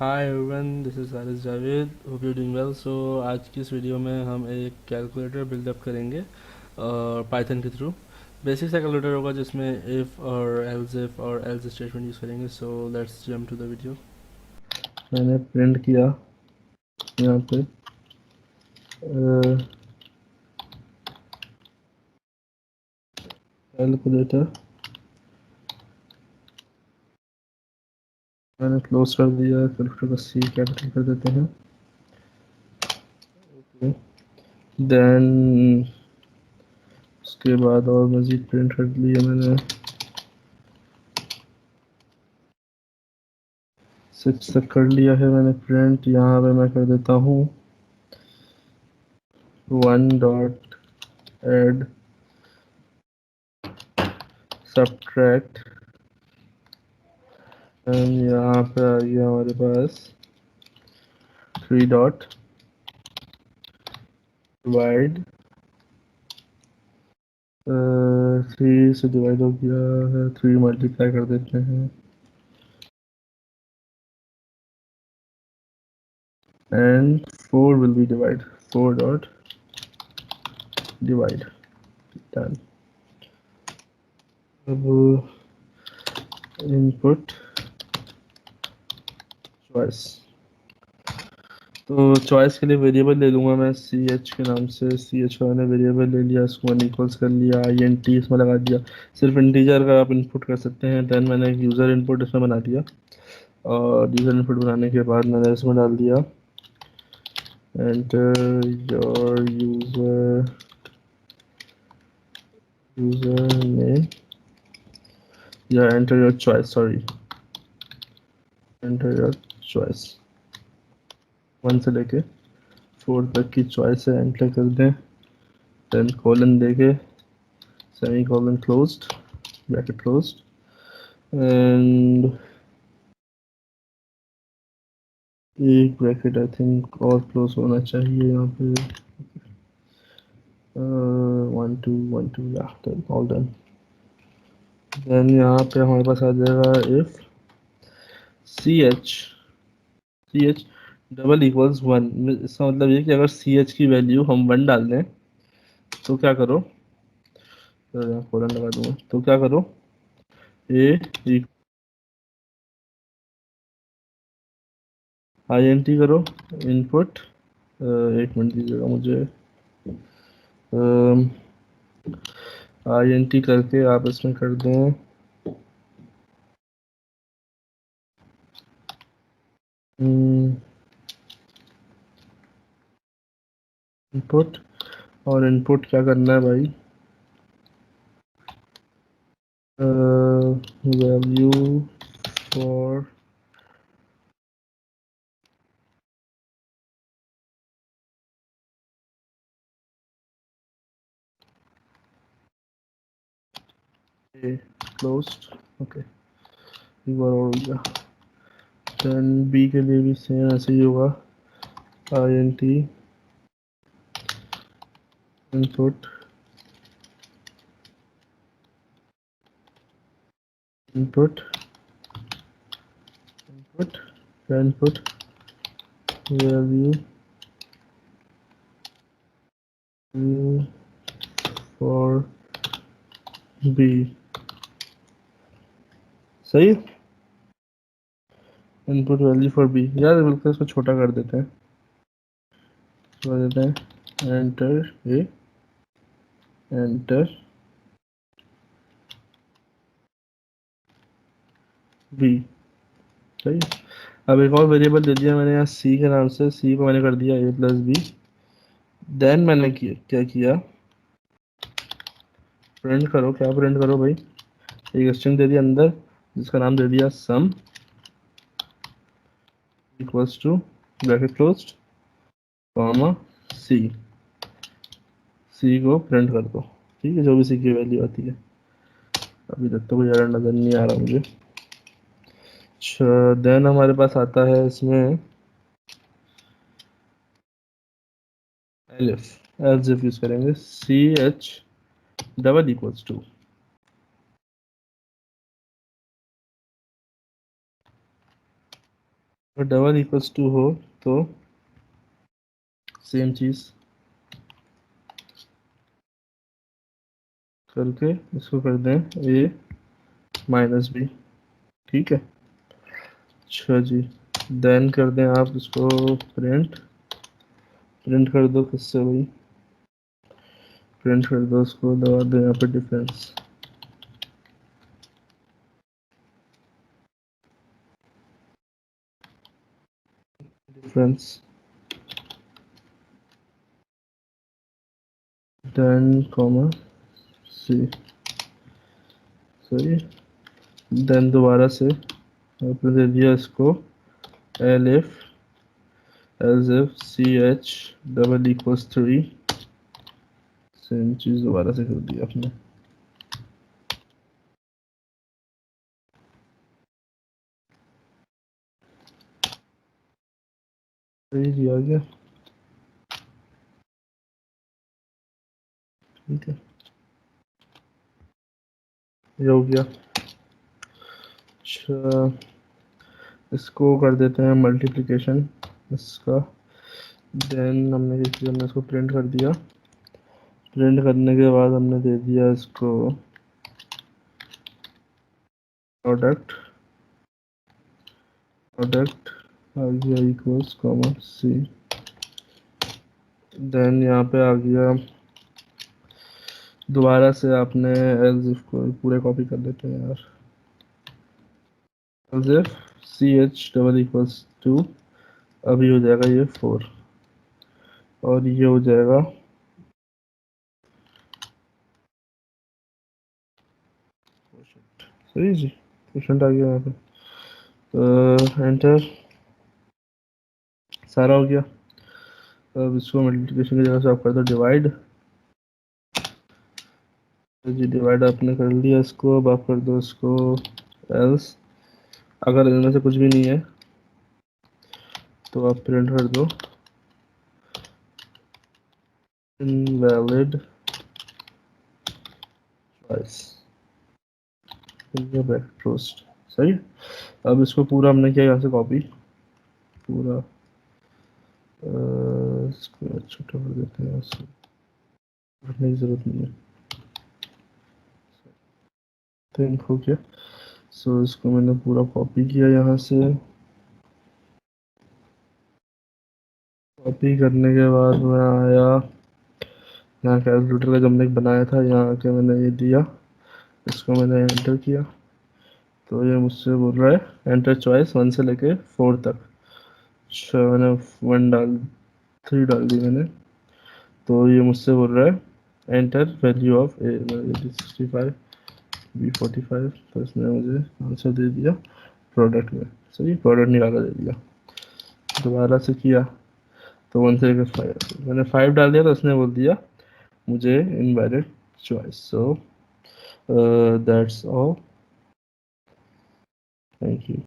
Hi everyone, this is Haris Javed. Hope you doing well. So आज की इस वीडियो में हम एक कैलकुलेटर बिल्डअप करेंगे और पाइथन के थ्रू। बेसिक सा कैलकुलेटर होगा जिसमें इफ़ और एल्स स्टेटमेंट यूज़ करेंगे। So let's jump to the video. मैंने प्रिंट किया यहाँ पे कैलकुलेटर, मैंने क्लोज कर दिया। कैलकुलेटर का सी कैपिटल कर देते हैं। देन उसके बाद और मज़ीद प्रिंट कर लिया मैंने 6 तक कर लिया है मैंने प्रिंट। यहाँ पे मैं कर देता हूँ 1 डॉट एड सब्ट्रैक्ट। यहाँ पे आ गया हमारे पास 3 डॉट डिवाइड। 3 से डिवाइड हो गया है, 3 मल्टीप्लाई कर देते हैं and 4 will be divide. 4 dot divide. Done. अब इनपुट चॉइस, तो चॉइस के लिए वेरिएबल ले लूँगा मैं सी एच के नाम से। सी एच का मैंने वेरिएबल ले लिया, इसको मैंने इक्वल्स कर लिया, आई एन टी इसमें लगा दिया। सिर्फ इंटीजर का आप इनपुट कर सकते हैं। देन मैंने एक यूज़र इनपुट इसमें बना दिया और यूज़र इनपुट बनाने के बाद मैंने इसमें डाल दिया enter your username या enter your choice, sorry, enter your choice। 1 से लेके 4 तक की चॉइस है, एंटर कर दें। देन कॉलन देके semi colon closed, bracket closed end एक ब्रैकेट आई थिंक और क्लोज होना चाहिए यहाँ पे। 1 2 1 2 या ऑल डन। देन यहाँ पे हमारे पास आ जाएगा if C H double equals 1। इसका मतलब ये कि अगर सी एच की वैल्यू हम 1 डाल दें तो क्या करो, तो यहाँ कॉलन लगा दूंगा, तो क्या करो ए आई एन टी करो इनपुट। एक मिनट दीजिएगा मुझे। आई एन टी करके आप इसमें कर दें इनपुट। और इनपुट क्या करना है भाई, value for a closed. Okay, एक बार और हो गया। देन बी के लिए भी सेम ऐसे ही होगा, i n t input input input input value for b. सही, इनपुट वैल्यू फॉर बी। यार बिल्कुल इसको छोटा कर देते हैं, कर देते हैं एंटर ए एंटर बी। सही। अब एक और वेरिएबल दे दिया मैंने यहाँ सी के नाम से। सी को मैंने कर दिया ए प्लस बी। देन मैंने क्या किया, प्रिंट करो। क्या प्रिंट करो भाई, एक स्ट्रिंग दे दिया अंदर जिसका नाम दे दिया sum equals to bracket closed comma C. C को प्रिंट कर दो, ठीक है, जो भी सी की वैल्यू आती है। अभी तक तो कोई एरर नज़र नहीं आ रहा मुझे। अच्छा, देन हमारे पास आता है इसमें एलिफ। एल्स यूज करेंगे c H double equals two अगर डबल इक्वल्स टू हो तो सेम चीज़ करके इसको कर दें ए माइनस बी, ठीक है। अच्छा जी, देन कर दें आप इसको प्रिंट, प्रिंट कर दो किससे भाई, प्रिंट कर दो उसको, दबा दो यहाँ पे difference, difference then comma C, सही। देन दोबारा से आपने दे दिया इसको L if as if C H double equals 3, same चीज़ दोबारा से कर दी आपने, सही जी, आ गया, ठीक है, ये हो गया। अच्छा, इसको कर देते हैं मल्टीप्लिकेशन इसका, देन हमने क्या किया, हमने इसको प्रिंट कर दिया, प्रिंट करने के बाद हमने दे दिया इसको प्रोडक्ट, प्रोडक्ट आ गया इक्वल्स कॉमा सी, देन यहाँ पे आ गया, दोबारा से आपने एल्स इफ को पूरे कॉपी कर देते हैं यार, else if C H double equals 2, अभी हो जाएगा ये 4 और ये हो जाएगा सही जी, क्वेश्चन आ गया यहाँ पे, तो एंटर, सारा हो गया। अब इसको मल्टीप्लिकेशन की जगह से आप कर दो डिवाइड, तो जी डिवाइड आपने कर लिया इसको, अब आप कर दो इसको एल्स, अगर इनमें से कुछ भी नहीं है तो आप प्रिंट कर दो इनवैलिड चॉइस, पोस्ट, सही। अब इसको पूरा हमने किया यहाँ से कॉपी, पूरा इसको छोटा कर देते हैं, इसको रखने की जरूरत नहीं है, तो इनको क्या, सो इसको मैंने पूरा कॉपी किया यहाँ से, कॉपी करने के बाद मैं आया यहाँ कैलकुलेटर का जब मैंने बनाया था, यहाँ आके मैंने ये दिया, इसको मैंने एंटर किया, तो ये मुझसे बोल रहा है एंटर चॉइस 1 से लेके 4 तक, अच्छा मैंने 1 डाल 3 डाल दी मैंने, तो ये मुझसे बोल रहा है enter value of a 65 b 45, तो इसने मुझे आंसर दे दिया प्रोडक्ट में, सही, प्रोडक्ट निकाला दे दिया। दोबारा से किया तो 1 से लेकर 5, मैंने 5 डाल दिया तो उसने बोल दिया मुझे invalid choice, so that's all, thank you.